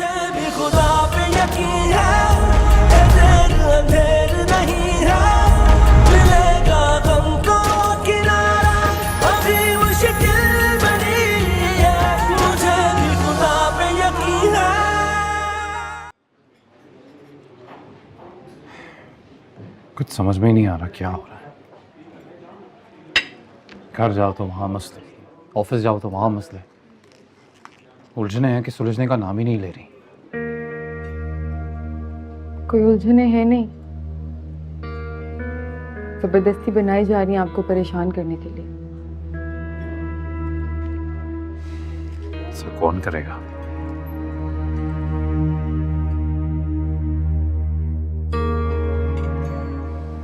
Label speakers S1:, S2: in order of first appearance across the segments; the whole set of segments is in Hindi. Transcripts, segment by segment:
S1: मुझे भी खुदा पे यकीन है, ये देर अंधेर नहीं है, मिलेगा गम को किनारा, अभी मुश्किल बनी है, मुझे भी खुदा पे यकीन है।
S2: कुछ समझ में ही नहीं आ रहा क्या हो रहा है। घर जाओ तो वहाँ मसले, ऑफिस जाओ तो वहाँ मसले, उलझने हैं कि सुलझने का नाम ही नहीं ले रही।
S3: कोई उलझने हैं नहीं, जबरदस्ती बनाई जा रही हैं आपको परेशान करने के लिए।
S2: ऐसा कौन करेगा?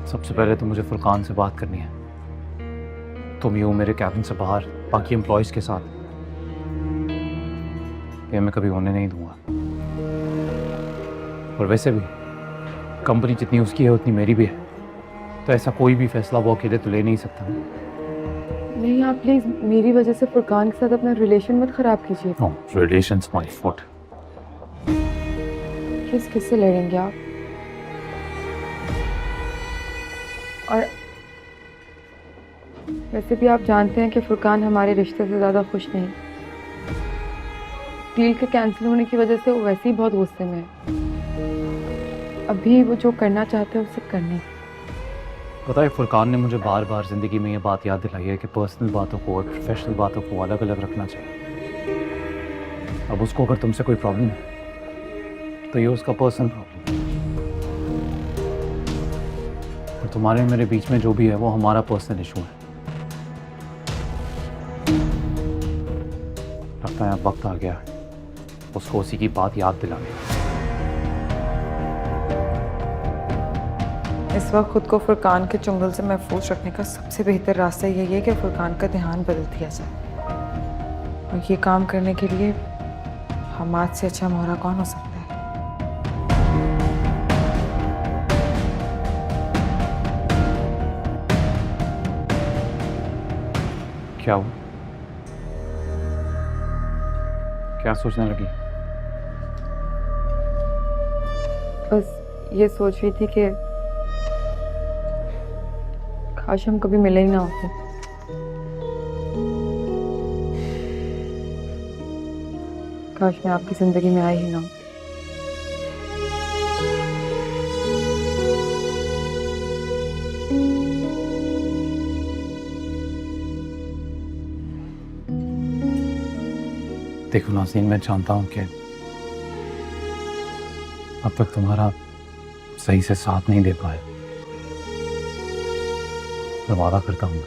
S2: सबसे पहले तो मुझे फुरकान से बात करनी है। तुम यूं मेरे कैबिन से बाहर बाकी एम्प्लॉयज के साथ, ये मैं कभी होने नहीं दूंगा। और वैसे भी कंपनी जितनी उसकी है उतनी मेरी भी है, तो ऐसा कोई भी फैसला वो अकेले तो ले नहीं सकता।
S3: नहीं, आप प्लीज मेरी वजह से फुरकान के साथ अपना रिलेशन मत खराब कीजिए।
S2: Relations my fault.
S3: किससे लड़ेंगे आप? और वैसे भी आप जानते हैं कि फुरकान हमारे रिश्ते से ज़्यादा खुश नहीं। डील के कैंसिल होने की वजह से वो वैसे ही बहुत गुस्से में है। अभी वो जो करना चाहते हैं उसे करने।
S2: पता है, फुरकान ने मुझे बार बार ज़िंदगी में ये बात याद दिलाई है कि पर्सनल बातों को और प्रोफेशनल बातों को अलग अलग रखना चाहिए। अब उसको अगर तुमसे कोई प्रॉब्लम है तो ये उसका पर्सनल प्रॉब्लम है, और तुम्हारे मेरे बीच में जो भी है वो हमारा पर्सनल इशू है। लगता है अब वक्त आ गया उसको उसी की बात याद दिलाने।
S3: इस वक्त खुद को फुरकान के चुंगल से महफूज रखने का सबसे बेहतर रास्ता यही है कि फुरकान का ध्यान बदल दिया जाए, और ये काम करने के लिए हमाद से अच्छा मोहरा कौन हो सकता है।
S2: क्या हुआ? क्या सोचने लगी?
S3: बस ये सोच रही थी कि काश हम कभी मिले ही ना होते। काश मैं आपकी जिंदगी में आई ही ना हूं।
S2: देखो नाज़रीन, मैं जानता हूँ कि अब तक तुम्हारा सही से साथ नहीं दे पाए। मैं वादा करता हूँ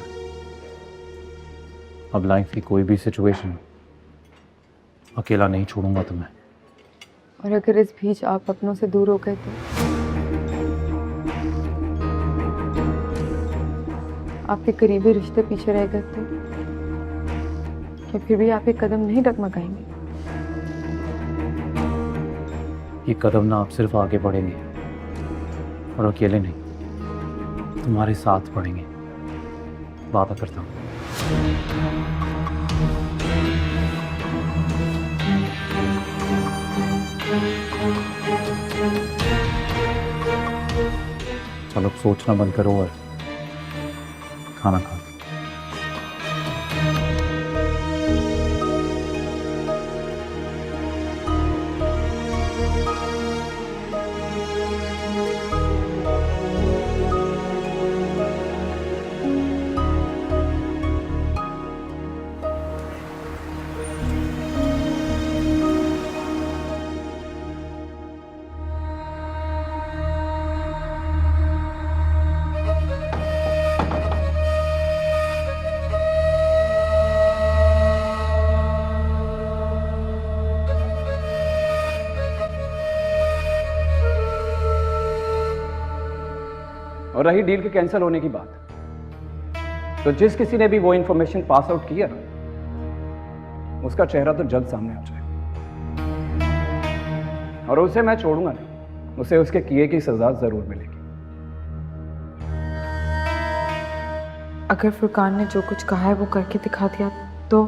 S2: अब लाइफ की कोई भी सिचुएशन अकेला नहीं छोड़ूंगा तुम्हें।
S3: और अगर इस बीच आप अपनों से दूर हो गए तो आपके करीबी रिश्ते पीछे रह गए तो क्या फिर भी आप एक कदम नहीं डगमगाएंगे?
S2: ये कदम ना आप सिर्फ आगे बढ़ेंगे, और अकेले नहीं, तुम्हारे साथ बढ़ेंगे, वादा करता हूँ। चलो सोचना बंद करो और खाना खाओ।
S4: और रही डील के कैंसिल होने की बात, तो जिस किसी ने भी वो इंफॉर्मेशन पास आउट किया उसका चेहरा तो जल्द सामने आ जाए, और उसे मैं छोड़ूंगा नहीं, उसे उसके किए की सजा जरूर मिलेगी।
S3: अगर फुरकान ने जो कुछ कहा है वो करके दिखा दिया तो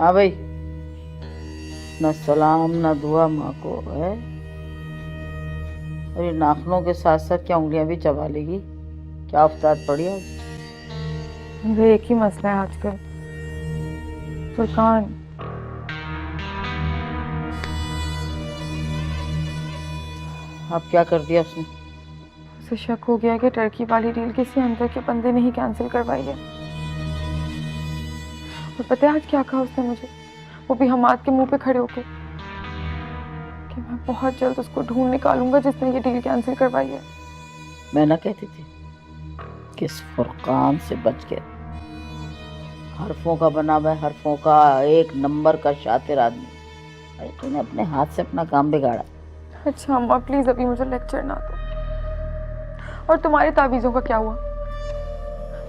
S5: हाँ भाई, न सलाम न दुआ माँ को है, और ये नाखूनों के साथ साथ क्या उंगलियां भी चबा लेगी? क्या अवतार पड़ी आज?
S3: मेरा एक ही मसला है आजकल, फुरकान।
S5: अब क्या कर दिया उसने?
S3: उसे शक हो गया कि टर्की वाली डील किसी अंदर के बंदे ने ही कैंसिल करवाई है। और पता है आज क्या कहा उसने मुझे, वो भी हमाद के मुंह पे खड़े होके, कि मैं बहुत जल्द उसको ढूंढ निकालूंगा जिसने ये डील कैंसिल करवाई है।
S5: मैं ना कहती थी कि इस फुरकान से बच के, हरफों का बना हुआ है, हरफों का एक नंबर का शातिर आदमी। अरे तूने अपने हाथ से अपना काम बिगाड़ा।
S3: अच्छा अम्मा प्लीज अभी मुझे लेक्चर ना दो। और तुम्हारी तावीज़ों का क्या हुआ?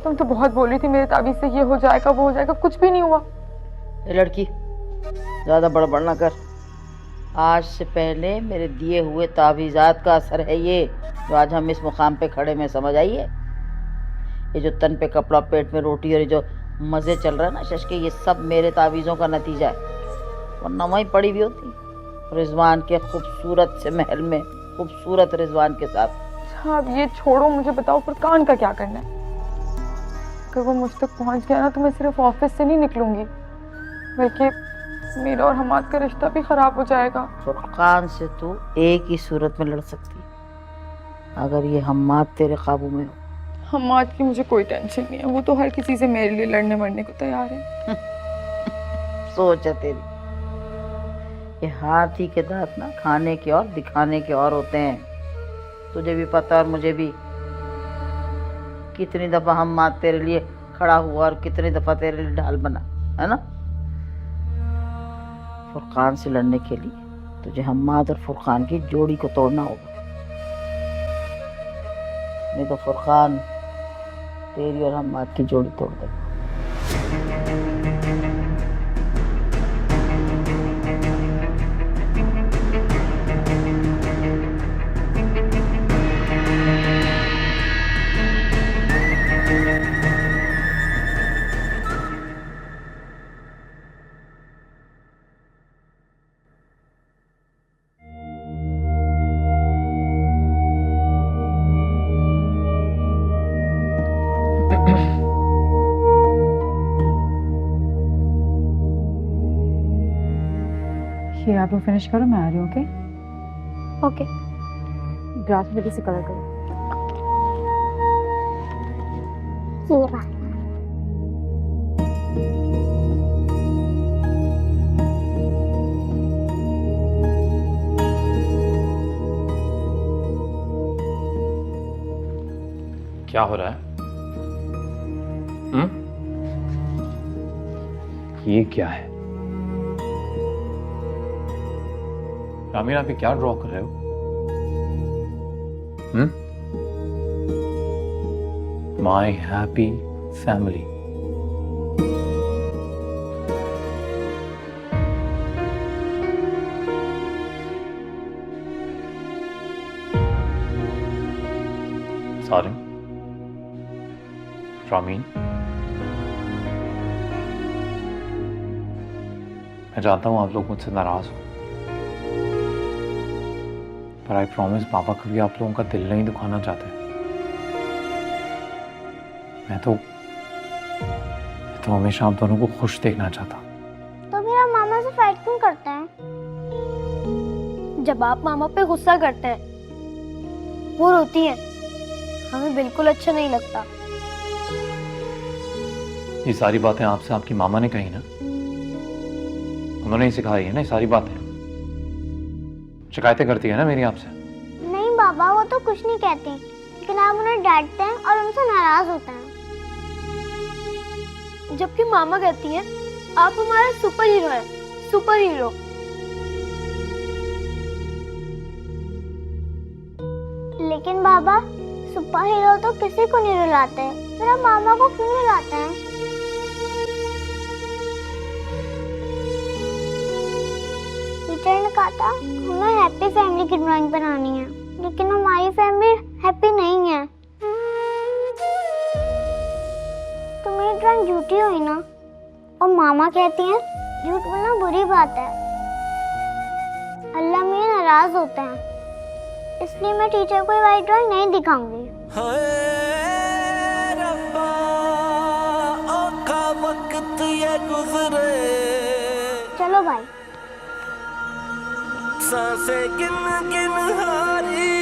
S3: तुम तो बहुत बोल रही थी मेरे तावीज़ से ये हो जाएगा वो हो जाएगा, कुछ भी नहीं हुआ।
S5: ये लड़की ज्यादा बड़बड़ ना कर। आज से पहले मेरे दिए हुए तावीज़ात का असर है ये जो आज हम इस मुकाम पे खड़े में, समझ आई है? ये जो तन पे कपड़ा पेट में रोटी और ये जो मज़े चल रहा है ना शशके, ये सब मेरे तावीज़ों का नतीजा है। वरना वहीं पड़ी हुई होती रिजवान के खूबसूरत से महल में, खूबसूरत रिजवान के साथ।
S3: अच्छा अब ये छोड़ो, मुझे बताओ फुरकान का क्या करना है? अगर वो मुझ तक पहुंच गया ना तो मैं सिर्फ ऑफिस से नहीं निकलूंगी, बल्कि मेरा और हमाद का रिश्ता भी खराब हो जाएगा।
S5: फुरकान से तू एक ही सूरत में लड़ सकती है, अगर ये हम्माद तेरे काबू में हो।
S3: हमाद की मुझे कोई टेंशन नहीं है, वो तो हर किसी से मेरे लिए लड़ने मरने को तैयार है।
S5: सोच है तेरी। ये हाथी के दांत ना खाने के और दिखाने के और होते हैं, तुझे भी पता और मुझे भी। कितनी दफा हम्माद तेरे लिए खड़ा हुआ और कितनी दफा तेरे लिए ढाल बना, है ना? फुरकान से लड़ने के लिए तुझे हम्माद और फुरकान की जोड़ी को तोड़ना होगा, नहीं तो फुरकान तेरी और हम्माद की जोड़ी तोड़ देगा।
S6: ये आप लोग फिनिश करो, मैं आ रही हूँ। Okay
S7: okay.
S6: ग्लास में से कलर करो।
S7: ये रहा।
S2: क्या हो रहा है? ये क्या है? रामीन आप ये क्या ड्रॉ कर रहे हो? My happy family. Sareen, Ramin, मैं जानता हूं आप लोग मुझसे नाराज हो, पर आई प्रॉमिस पापा कभी आप लोगों का दिल नहीं दुखाना चाहते। मैं तो हमेशा आप दोनों को खुश देखना चाहता।
S7: तो मेरा मामा से फाइट क्यों करते हैं? जब आप मामा पे गुस्सा करते हैं, वो रोती है, हमें बिल्कुल अच्छा नहीं लगता।
S2: ये सारी बातें आपसे आपकी मामा ने कही ना? उन्होंने ही सिखाई है ना ये सारी बातें? शिकायतें करती है ना मेरी आपसे?
S7: नहीं बाबा, वो तो कुछ नहीं कहती, लेकिन आप उन्हें डांटते हैं और उनसे नाराज होते हैं। जबकि मामा कहती है आप हमारा सुपर हीरो हैं, सुपर हीरो। लेकिन बाबा सुपर हीरो तो किसी को नहीं रुलाते, फिर आप मामा को क्यों रुलाते हैं? टीचर ने कहा था हमें हैप्पी फैमिली की ड्राइंग बनानी है, लेकिन हमारी फैमिली हैप्पी नहीं है। तो मेरी ड्राइंग झूठी हुई ना? और मामा कहती हैं झूठ बोलना बुरी बात है। अल्लाह मियां नाराज होते हैं, इसलिए मैं टीचर को वाइट ड्राइंग नहीं दिखाऊंगी।
S1: हाय रब्बा औखा वक्त ये गुजरे,
S7: चलो भाई।
S1: सांसें गिन गिन हारी,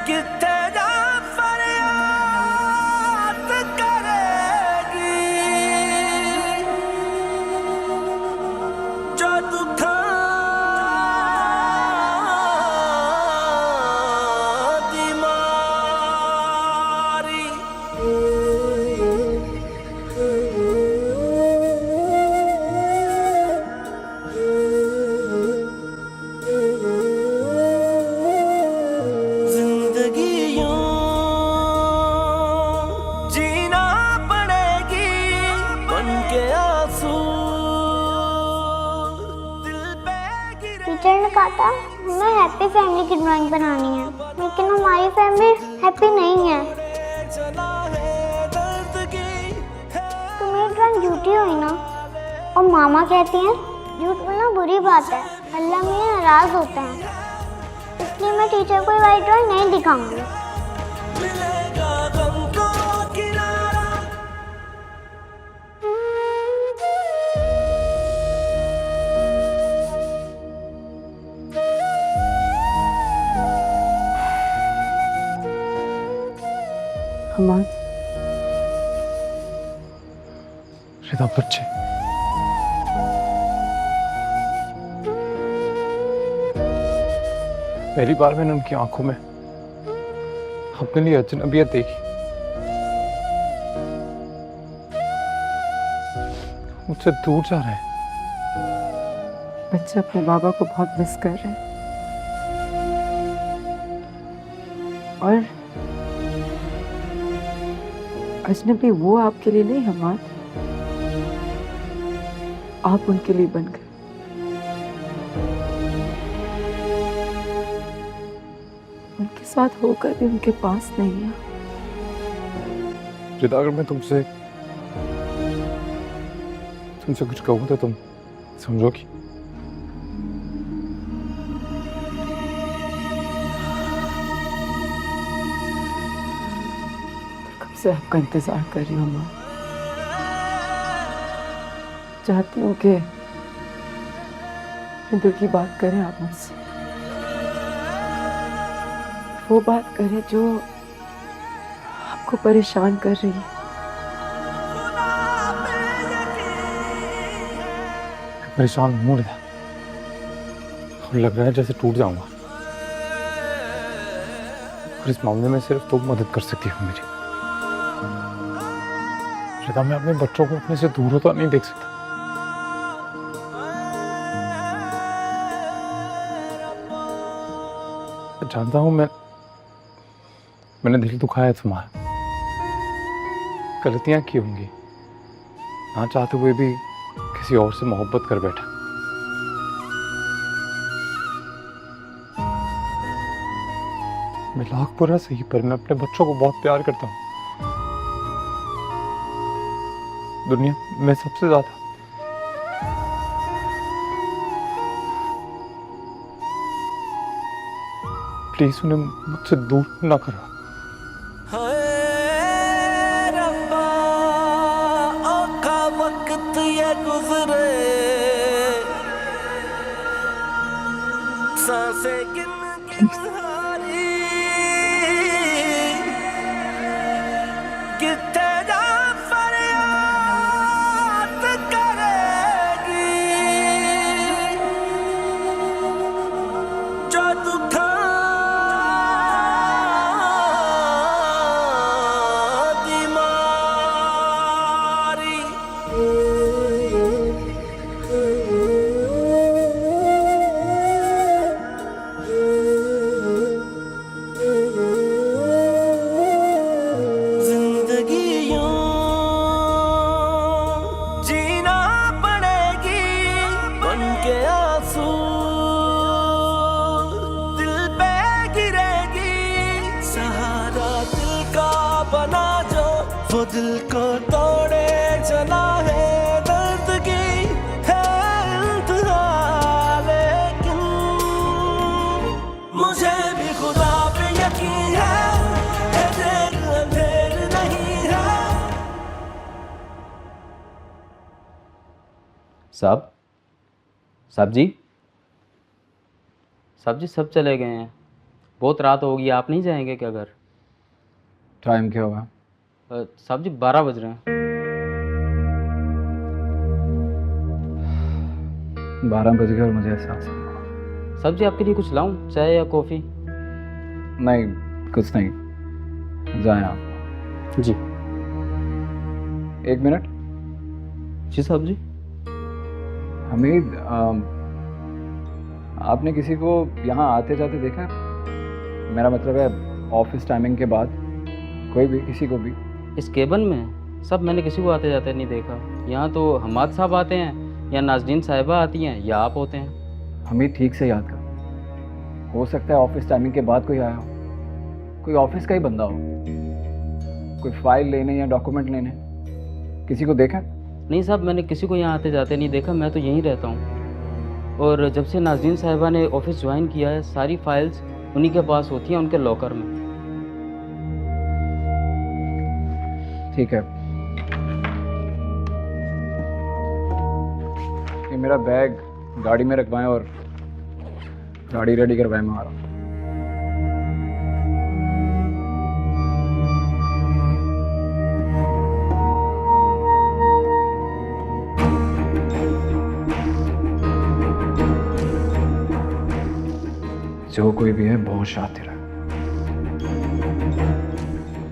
S1: कितने जा फरियाद करेगी, जो दुखा दी मारी। जिंदगी यूं जीना पड़ेगी बन के आंसू दिल पे गिरे।
S7: टीचर ने कहा था हमें हैप्पी फैमिली की ड्राइंग बनानी है, लेकिन हमारी फैमिली हैप्पी नहीं है।
S1: चला है दर्द की है।
S7: तो मेरी ड्राइंग झूठी हुई ना। और मामा कहती हैं झूठ बोलना बुरी बात है, अल्लाह मियां नाराज होते हैं, इसलिए मैं टीचर को वाइट ड्राइंग नहीं दिखाऊंगी।
S1: मिलेगा गम को किनारा।
S3: हमाद,
S2: रिदा बच्चे पहली बार मैंने उनकी आंखों में अपने लिए अजनबियत देखी। मुझसे दूर जा रहे हैं।
S3: बच्चे अपने बाबा को बहुत मिस कर रहे हैं। और अजनबी वो आपके लिए नहीं हमाद, आप उनके लिए बन गए। उनके साथ होकर भी उनके पास नहीं है।
S2: रिदा अगर मैं तुमसे कुछ कहूँ तो तुम समझोगी?
S3: कब से आपका इंतजार कर रही हूँ माँ। चाहती हूँ कि दिल की बात करें आप मुझसे, वो बात करें जो आपको परेशान कर रही है।
S2: परेशान हूँ रिदा, और लग रहा है जैसे टूट जाऊंगा। और इस मामले में सिर्फ तुम मदद कर सकती हो मेरी। रिदा मैं अपने बच्चों को अपने से दूर होता नहीं देख सकता। जानता हूं मैंने दिल दुखाया तुम्हारा, गलतियां की होंगी, ना चाहते हुए भी किसी और से मोहब्बत कर बैठा। मैं लाख बुरा सही, पर मैं अपने बच्चों को बहुत प्यार करता हूं, दुनिया में सबसे ज्यादा। प्लीज उन्हें मुझसे दूर ना करो।
S1: हाय रब्बा औखा वक्त ये गुजरे, सांसें गिन गिन हारी, कितने जा फरियाद करेगी, जो दुखा दी मारी। जिंदगी यूं जीना पड़ेगी बन के आंसू दिल पे गिरेगी, सहारा दिल का बना जो वो दिल को तोड़े चला। भी खुदा पे यकीन है, देर अंधेर नहीं है।
S8: साहब साहब जी सब चले गए हैं। बहुत रात होगी, आप नहीं जाएंगे क्या घर?
S4: टाइम क्या होगा?
S8: साहब जी 12 बज रहे हैं।
S4: 12 बज गए और मुझे एहसास नहीं हुआ।
S8: साहब जी आपके लिए कुछ लाऊं, चाय या कॉफ़ी?
S4: नहीं, कुछ नहीं, जाएं आप।
S8: जी
S4: 1 मिनट।
S8: जी साहब जी।
S4: हमीद, आपने किसी को यहाँ आते जाते देखा है? मेरा मतलब है ऑफिस टाइमिंग के बाद, कोई भी, किसी को भी।
S8: इस केबिन में सब मैंने किसी को आते जाते नहीं देखा। यहाँ तो हमाद साहब आते हैं, या नाज़रीन साहिबा आती हैं, या आप होते हैं।
S4: हमीद ठीक से याद कर, हो सकता है ऑफिस टाइमिंग के बाद कोई आया हो, कोई ऑफिस का ही बंदा हो, कोई फाइल लेने या डॉक्यूमेंट लेने। किसी को देखा?
S8: नहीं साहब, मैंने किसी को यहाँ आते जाते नहीं देखा। मैं तो यहीं रहता हूँ, और जब से नाज़रीन साहिबा ने ऑफिस ज्वाइन किया है, सारी फाइल्स उन्हीं के पास होती हैं, उनके लॉकर में।
S4: ठीक है, ये मेरा बैग गाड़ी में रखवाएं और गाड़ी रेडी करवाएं, मैं आ रहा हूँ। जो कोई भी है बहुत शातिर है,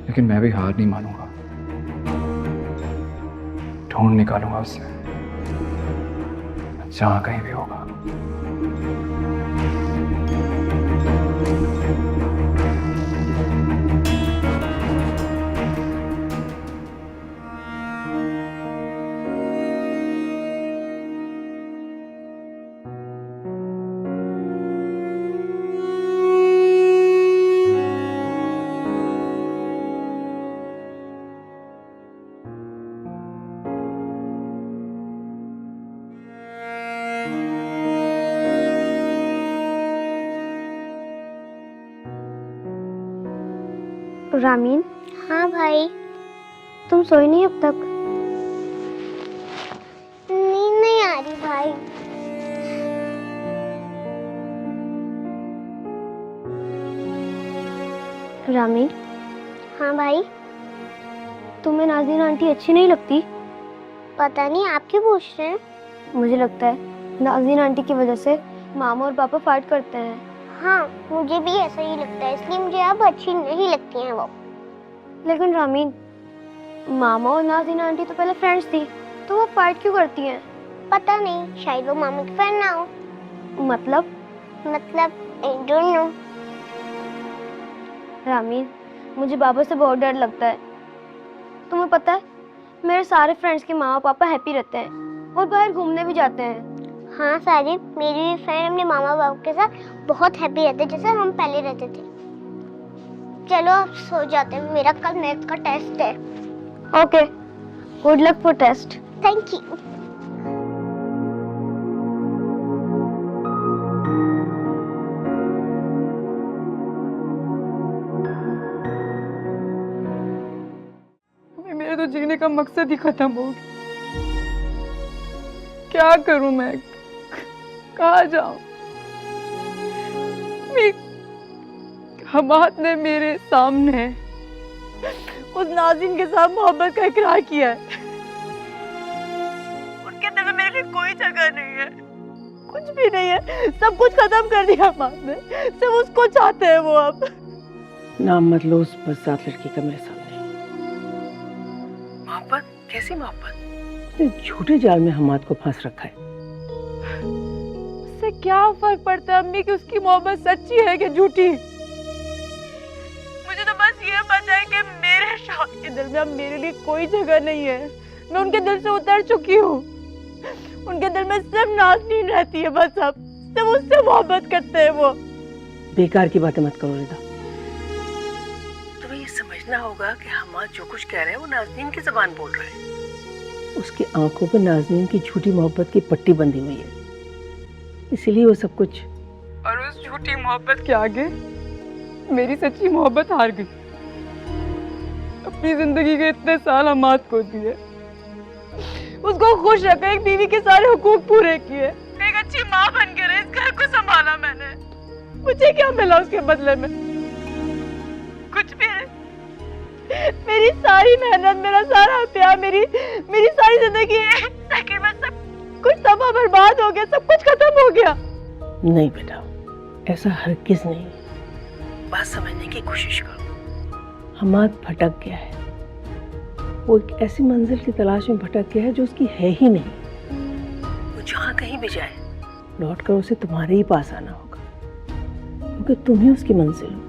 S4: लेकिन मैं भी हार नहीं मानूंगा। ढूंढ निकालूंगा उससे, जहां कहीं भी होगा।
S7: रामीन। हाँ भाई। तुम सोई नहीं अब तक? नींद नहीं आ रही भाई। रामीन। हाँ भाई। तुम्हें नाज़रीन आंटी अच्छी नहीं लगती? पता नहीं, आप क्यों पूछ रहे हैं? मुझे लगता है नाज़रीन आंटी की वजह से मामा और पापा फाइट करते हैं। हाँ, मुझे भी ऐसा ही लगता है, इसलिए मुझे अब अच्छी नहीं लगती हैं वो। लेकिन रामीन, मामा और नाज़रीन आंटी तो पहले फ्रेंड्स थी, तो वो फाइट क्यों करती हैं? पता नहीं, शायद वो मामा की फ्रेंड ना हो। मतलब आई डोंट नो। रामीन, मुझे बाबा से बहुत डर लगता है। तुम्हें पता है, मेरे सारे फ्रेंड्स के मामा पापा हैप्पी रहते हैं और बाहर घूमने भी जाते हैं। हाँ साजिद, मेरी भी फ्रेंड अपने मामा बाबू के साथ बहुत हैप्पी रहते हैं, जैसे हम पहले रहते थे। चलो अब सो जाते हैं, मेरा कल मैथ का टेस्ट है। Okay, good luck for test. Thank you.
S3: मेरे तो जीने का मकसद ही खत्म हो गया। क्या करूं मैं, कहाँ जाऊं? हमाद ने मेरे सामने उस नाज़रीन के साथ मोहब्बत का इकरार किया है। उनके दिल में मेरे लिए कोई जगह नहीं है, कुछ भी नहीं है, सब कुछ खत्म कर दिया हमाद ने। सिर्फ उसको चाहते हैं वो अब।
S9: नाम मत लो उस बदसात लड़की का मेरे सामने।
S10: मोहब्बत? कैसी मोहब्बत?
S9: उसने झूठे जाल में हमाद को फांस रखा है।
S3: उससे क्या फर्क पड़ता है अम्मी कि उसकी मोहब्बत सच्ची है कि झूठी? मुझे तो बस ये पता है कि मेरे शौहर के दिल में अब मेरे लिए कोई जगह नहीं है। मैं उनके दिल से उतर चुकी हूँ। उनके दिल में सिर्फ नाज़रीन रहती है, बस अब सिर्फ उससे मोहब्बत करते हैं वो।
S9: बेकार की बातें मत करो रिदा।
S10: तुम्हें ये समझना होगा कि हमाद जो कुछ कह रहे हैं वो नाज़रीन की ज़बान बोल रहे हैं।
S9: उसकी आंखों पर नाज़रीन की झूठी मोहब्बत की पट्टी बंधी हुई है, इसीलिए वो सब कुछ।
S3: और उस झूठी मोहब्बत के आगे मेरी सच्ची मोहब्बत हार गई। अपनी जिंदगी के इतने साल हमाद को दिए, उसको खुश रखा, एक बीवी के सारे हुकूक पूरे किए, एक अच्छी माँ बन के रहे, इस घर को संभाला मैंने। मुझे क्या मिला उसके बदले में? कुछ भी नहीं। मेरी सारी मेहनत, मेरा सारा प्यार, मेरी सारी जिंदगी में सब कुछ तबाह बर्बाद हो गया, सब कुछ खत्म हो गया।
S9: नहीं बेटा, ऐसा हरगिज नहीं।
S10: बात समझने की कोशिश करो।
S9: हमाद भटक गया है, वो एक ऐसी मंजिल की तलाश में भटक गया है जो उसकी है ही नहीं।
S10: वो जहाँ कहीं भी जाए,
S9: लौट कर उसे तुम्हारे ही पास आना होगा, क्योंकि तुम ही उसकी मंजिल हो,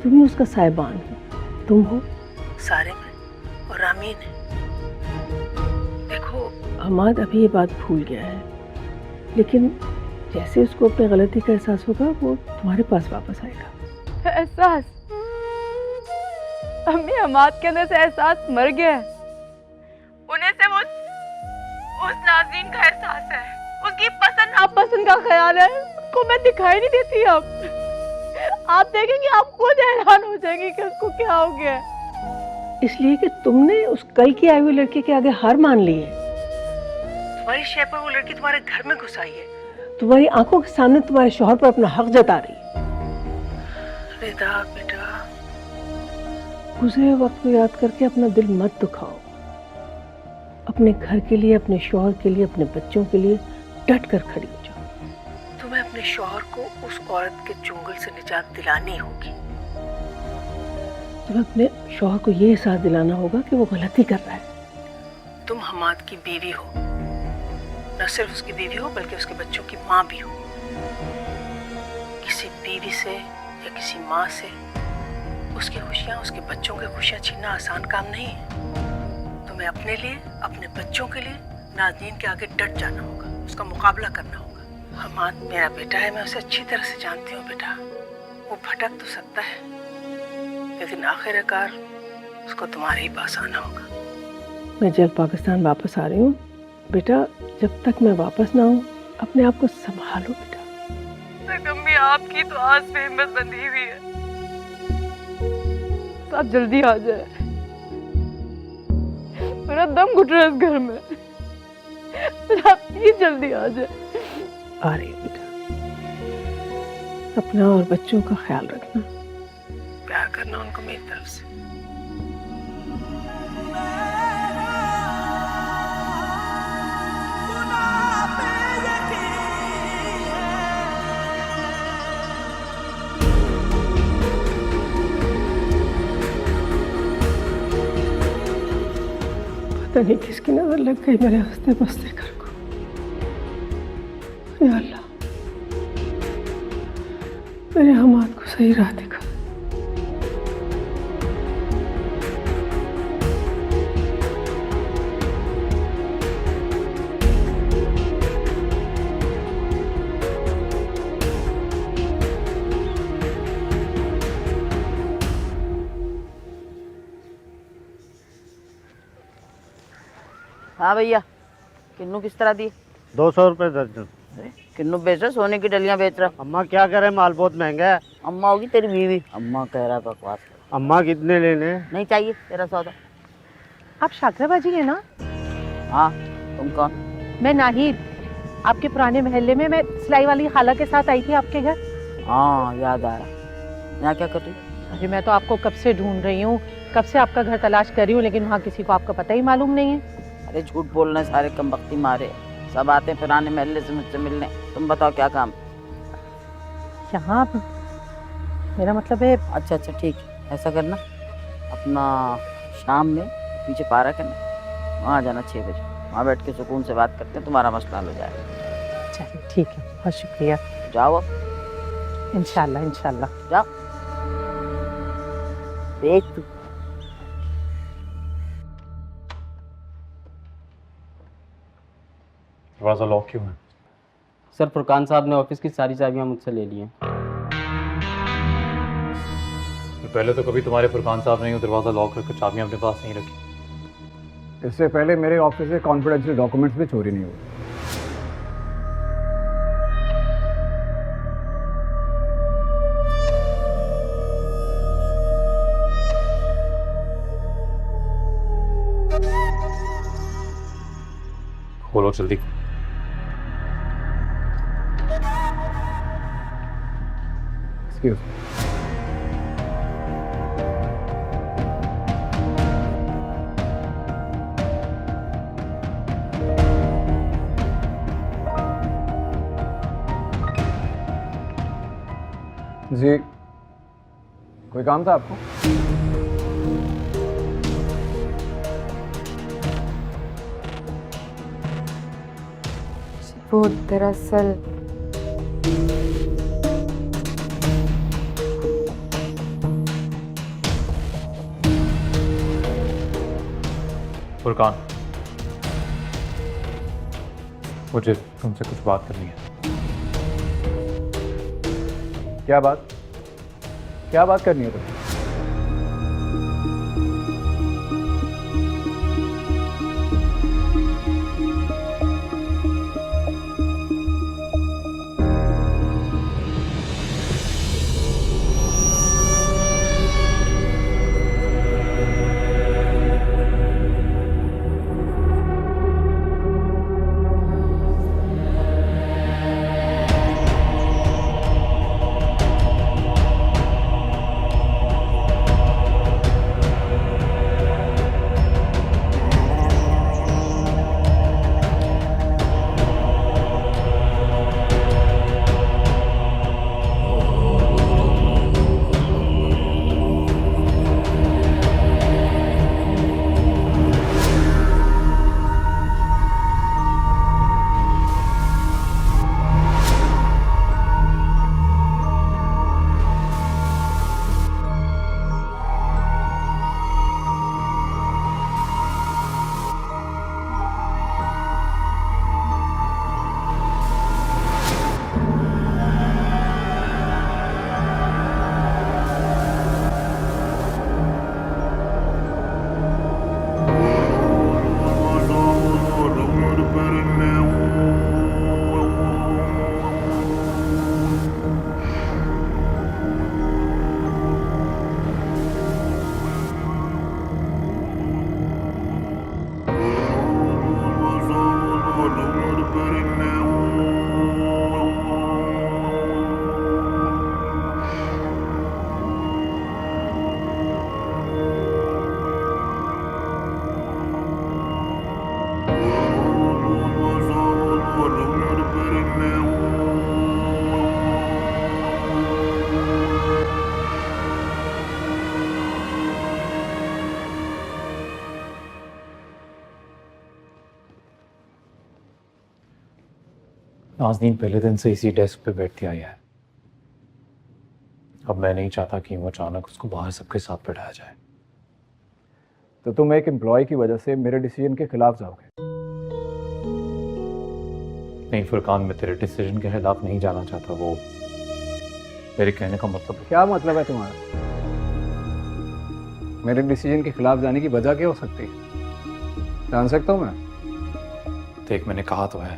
S9: तुम ही उसका साहिबान हो। तुम हो
S10: सारे में और रामीन है। देखो,
S9: हमाद अभी ये बात भूल गया है, लेकिन जैसे उसको अपनी गलती का एहसास होगा वो तुम्हारे पास वापस आएगा।
S3: एहसास? अम्मी, हमाद के अंदर से एहसास मर गया है। उन्हें से वो उस नाज़रीन का एहसास है, उसकी पसंद नापसंद का ख्याल है, उसको मैं दिखाई नहीं देती। अब आप देखेंगे, आप खुद हैरान हो जाएंगे कि उसको क्या हो गया है।
S9: इसलिए कि तुमने उस कल की आई हुई लड़के के आगे हार मान ली है।
S10: तुम्हारी शय पर वो लड़की तुम्हारे घर में घुस आई है।
S9: तुम्हारी आंखों के सामने तुम्हारे शौहर पर अपना हक जता रही है।
S10: रिदा बेटा,
S9: गुजरे वक्त को याद करके अपना दिल मत दुखाओ। अपने घर के लिए, अपने शौहर के लिए, अपने बच्चों के लिए डट कर खड़ी हो जाओ।
S10: तुम्हें अपने शौहर को उस औरत के चुंगल से निजात दिलानी होगी।
S9: तुम्हें अपने शौहर को ये एहसास दिलाना होगा कि वो गलती कर रहा है।
S10: तुम हमाद की बीवी हो, न सिर्फ उसकी बीवी हो बल्कि उसके बच्चों की माँ भी हो। किसी बीवी से या किसी माँ से उसकी खुशियाँ, उसके बच्चों की खुशियाँ छीनना आसान काम नहीं है। तुम्हें अपने लिए, अपने बच्चों के लिए नाज़नीन के आगे डट जाना होगा, उसका मुकाबला करना होगा। हमाद मेरा बेटा है, मैं उसे अच्छी तरह से जानती हूँ बेटा। वो भटक तो सकता है, लेकिन आखिरकार उसको तुम्हारे ही पास आना होगा।
S9: मैं जल्द पाकिस्तान वापस आ रही हूँ बेटा। जब तक मैं वापस ना आऊँ अपने आप को संभालो बेटा।
S3: अम्मी, आपकी तो आस पे हिम्मत बंधी हुई है, आप जल्दी आ जाए। मेरा दम घुट रहा है इस घर में, आप प्लीज जल्दी आ जाए।
S9: आ रही है बेटा, अपना और बच्चों का ख्याल रखना,
S10: प्यार करना उनको मेरी तरफ से।
S9: पता नहीं किसकी नजर लग गई मेरे हंसते बसते घर को। या अल्लाह, मेरे हमाद को सही राह दिखा।
S5: हाँ भैया, किन्नू किस तरह दी?
S11: 200 रुपये दर्जन।
S5: किन्नू बेच रहा, सोने की डलियां बेच रहा।
S11: अम्मा क्या करे, माल बहुत महंगा है।
S5: अम्मा होगी तेरी बीवी। अम्मा कह रहा बकवास।
S11: अम्मा कितने लेने?
S5: नहीं चाहिए तेरा सौदा।
S6: आप शाकराबाजी है ना?
S5: हाँ, तुम कौन?
S6: मैं नाहिद, आपके पुराने महल्ले में मैं सिलाई वाली खाला के साथ आई थी आपके घर।
S5: हाँ याद आया। यहाँ क्या कर रही?
S6: अरे मैं तो आपको कब से ढूंढ रही हूँ, कब से आपका घर तलाश कर रही हूँ, लेकिन वहाँ किसी को आपका पता ही मालूम नहीं है।
S5: अरे झूठ बोलने सारे कमबख्ती मारे, सब आते हैं पुराने महल्ले से मुझसे मिलने। तुम बताओ क्या काम?
S6: यहाँ मेरा मतलब है।
S5: अच्छा अच्छा ठीक है, ऐसा करना अपना शाम में पीछे पारा करना, वहाँ जाना 6 बजे। वहाँ बैठ के सुकून से बात करते हैं, तुम्हारा मसला हल हो जाएगा।
S6: चलिए ठीक है, बहुत शुक्रिया।
S5: जाओ।
S6: इंशाल्लाह इंशाल्लाह।
S5: जाओ देख तू।
S2: दरवाज़ा लॉक क्यों है?
S8: सर, फुरकान साहब ने ऑफिस की सारी चाबियां मुझसे ले ली हैं।
S2: पहले तो कभी तुम्हारे फुरकान साहब ने दरवाज़ा लॉक रखकर चाबियां अपने पास नहीं रखी।
S4: इससे पहले मेरे ऑफिस से कॉन्फिडेंशियल डॉक्यूमेंट्स भी चोरी नहीं हुए।
S2: बोलो जल्दी।
S4: एक्सक्यूज जी, कोई काम था आपको?
S3: वो दरअसल
S2: फुरकान, मुझे तुमसे कुछ बात करनी है।
S4: क्या बात? क्या बात करनी है तुम्हें?
S2: नाज़नीन पहले दिन से इसी डेस्क पे बैठती आई है। अब मैं नहीं चाहता कि वो अचानक उसको बाहर सबके साथ बैठाया जाए।
S4: तो तुम एक एम्प्लॉय की वजह से मेरे डिसीजन के खिलाफ जाओगे?
S2: नहीं फुरकान, मैं तेरे डिसीजन के खिलाफ नहीं जाना चाहता। वो मेरे कहने का मतलब है।
S4: क्या मतलब है तुम्हारा? मेरे डिसीजन के खिलाफ जाने की वजह क्या हो सकती है? जान सकता हूँ मैं?
S2: देख, मैंने कहा तो है,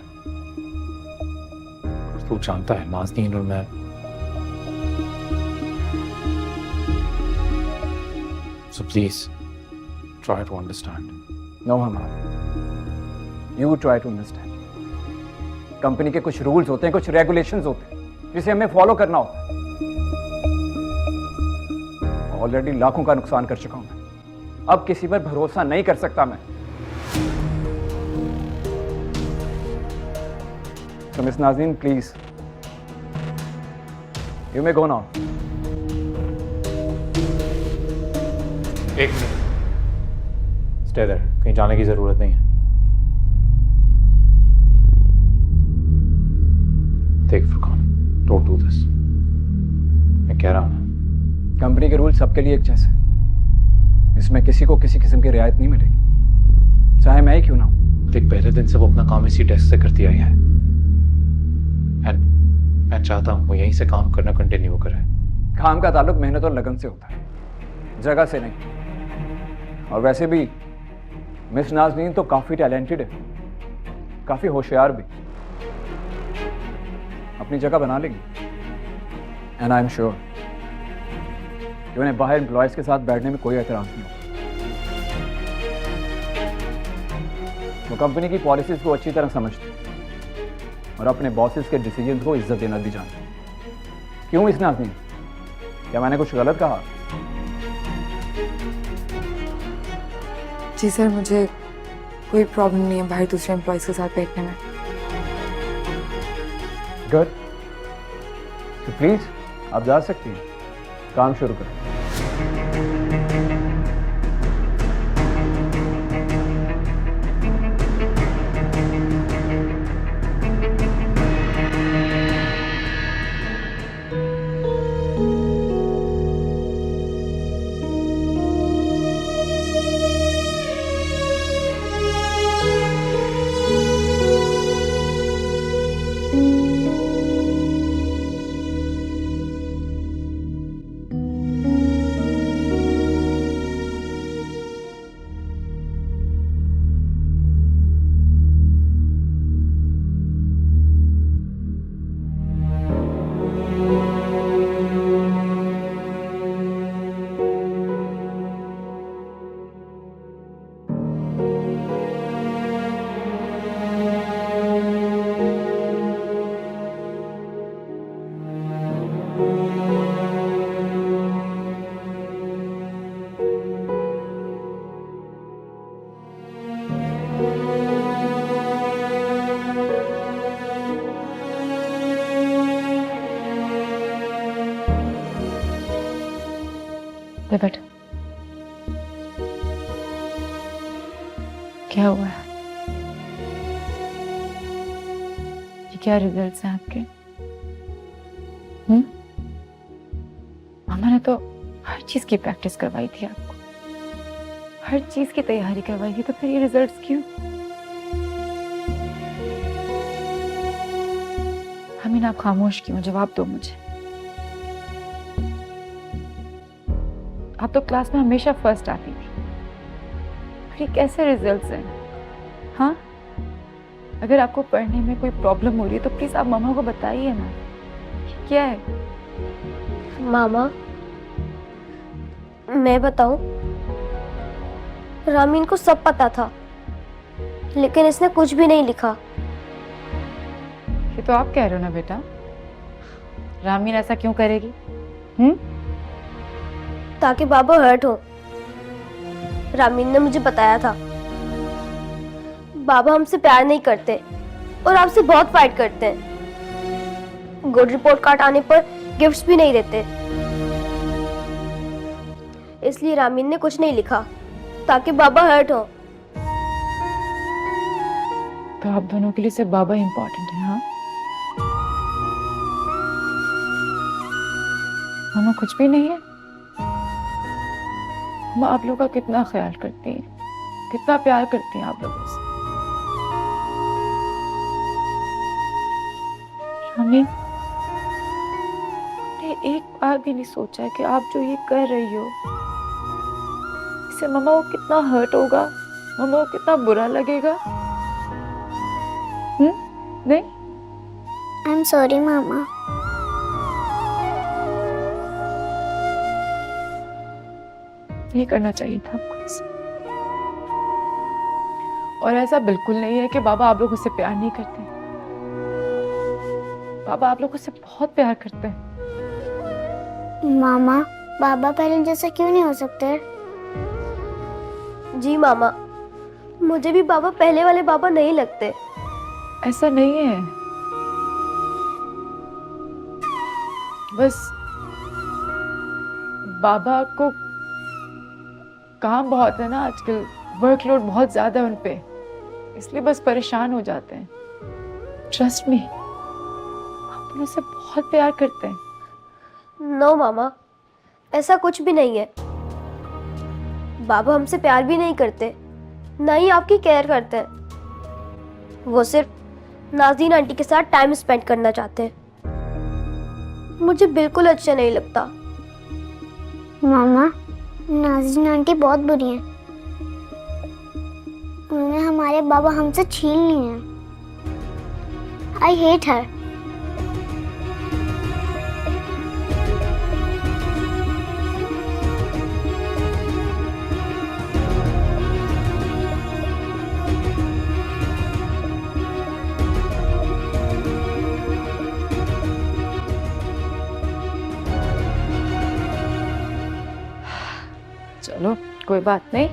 S2: तू जानता है नाज़नीन और मैं So please try to understand.
S4: No, Hamad. You try to understand. Company के कुछ रूल्स होते हैं, कुछ रेगुलेशंस होते हैं जिसे हमें फॉलो करना होता है। ऑलरेडी लाखों का नुकसान कर चुका हूं मैं। अब किसी पर भरोसा नहीं कर सकता मैं। So Miss Nazreen, please. You may go now.
S2: एक मिनट, स्टे देयर, कहीं जाने की जरूरत नहीं है। देख फुरकान, डोंट डू दिस। मैं कह रहा हूं ना,
S4: कंपनी के रूल सबके लिए एक जैसे हैं। इसमें किसी को किसी किस्म की रियायत नहीं मिलेगी, चाहे मैं ही क्यों ना हूं।
S2: देख, पहले दिन से वो अपना काम इसी डेस्क से करती आई है। एंड मैं चाहता हूं वो यहीं से काम करना कंटिन्यू करे।
S4: काम का ताल्लुक मेहनत और लगन से होता है, जगह से नहीं। और वैसे भी मिस नाज़नीन तो काफ़ी टैलेंटेड है, काफ़ी होशियार भी, अपनी जगह बना लेंगी। एंड आई एम श्योर कि उन्हें बाहर एम्प्लॉयज़ के साथ बैठने में कोई एतराज़ नहीं होगा। वो कंपनी की पॉलिसीज़ को अच्छी तरह समझते और अपने बॉसेस के डिसीजन को इज्जत देना भी जानते। क्यों मिस नाज़नीन, क्या मैंने कुछ गलत कहा?
S3: जी सर, मुझे कोई प्रॉब्लम नहीं है बाहर दूसरे एम्प्लॉयज़ के साथ बैठने में।
S4: गुड, तो प्लीज़ आप जा सकती हैं, काम शुरू करें।
S3: बेटा, क्या हुआ है? ये क्या रिजल्ट्स हैं आपके? मामा ने तो हर चीज की प्रैक्टिस करवाई थी आपको, हर चीज की तैयारी करवाई थी, तो फिर ये रिजल्ट्स क्यों? हमीना, आप खामोश क्यों? जवाब दो मुझे। आप तो क्लास में हमेशा फर्स्ट आती थी, फिर ये कैसे रिजल्ट्स हैं? हाँ, अगर आपको पढ़ने में कोई प्रॉब्लम हो रही है तो प्लीज आप मामा को बताइए ना, क्या है?
S7: मामा, मैं बताऊं, रामीन को सब पता था, लेकिन इसने कुछ भी नहीं लिखा।
S3: ये तो आप कह रहे हो ना बेटा, रामीन ऐसा क्यों करेगी?
S7: ताकि बाबा हर्ट हो। रामीन ने मुझे बताया था, बाबा हमसे प्यार नहीं करते और आपसे बहुत फाइट करते हैं। गुड रिपोर्ट कार्ड आने पर गिफ्ट्स भी नहीं देते। इसलिए रामीन ने कुछ नहीं लिखा ताकि बाबा हर्ट हो।
S3: तो आप दोनों के लिए सिर्फ बाबा इम्पोर्टेंट है? हाँ मामा, कुछ भी नहीं है? माँ आप लोगों का कितना ख्याल करती है, कितना प्यार करती हैं आप लोगों से। रामीन, एक बार भी नहीं सोचा है कि आप जो ये कर रही हो इससे मामा को कितना हर्ट होगा, मामा को कितना बुरा लगेगा? नहीं?
S7: आई एम सॉरी मामा।
S3: ये करना चाहिए था आपको ऐसा। और ऐसा बिल्कुल नहीं है कि बाबा आप लोगों से प्यार नहीं करते। बाबा आप लोगों से बहुत प्यार करते हैं।
S7: मामा, बाबा पहले जैसा क्यों नहीं हो सकते? जी मामा, मुझे भी बाबा पहले वाले बाबा नहीं लगते।
S3: ऐसा नहीं है, बस बाबा को काम बहुत है ना आजकल, वर्कलोड बहुत ज्यादा है उन पे, इसलिए बस परेशान हो जाते हैं। ट्रस्ट मी, आप उनसे बहुत प्यार करते हैं।
S7: नो मामा, ऐसा कुछ भी नहीं है। बाबा हमसे प्यार भी नहीं करते, ना ही आपकी केयर करते हैं। वो सिर्फ नाज़रीन आंटी के साथ टाइम स्पेंड करना चाहते हैं। मुझे बिल्कुल अच्छा नहीं लगता। मामा, नाज़रीन आंटी बहुत बुरी हैं। उन्होंने हमारे बाबा हमसे छीन लिए हैं। I hate her.
S3: चलो कोई बात नहीं,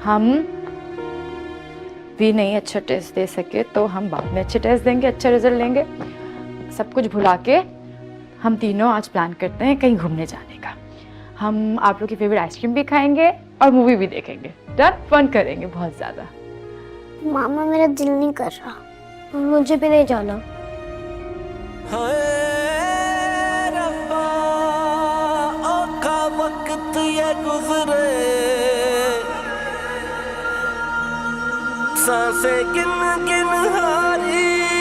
S3: हम भी नहीं अच्छा टेस्ट दे सके तो हम बाद में अच्छे टेस्ट देंगे, अच्छा रिजल्ट लेंगे। सब कुछ भुला के हम तीनों आज प्लान करते हैं कहीं घूमने जाने का। हम आप लोग की फेवरेट आइसक्रीम भी खाएंगे और मूवी भी देखेंगे। डन, फन करेंगे बहुत ज़्यादा।
S7: मामा मेरा दिल नहीं कर रहा, मुझे भी नहीं जाना।
S1: हाय रब्बा, औखा वक्त ये गुजरे, सांसें गिन गिन हारी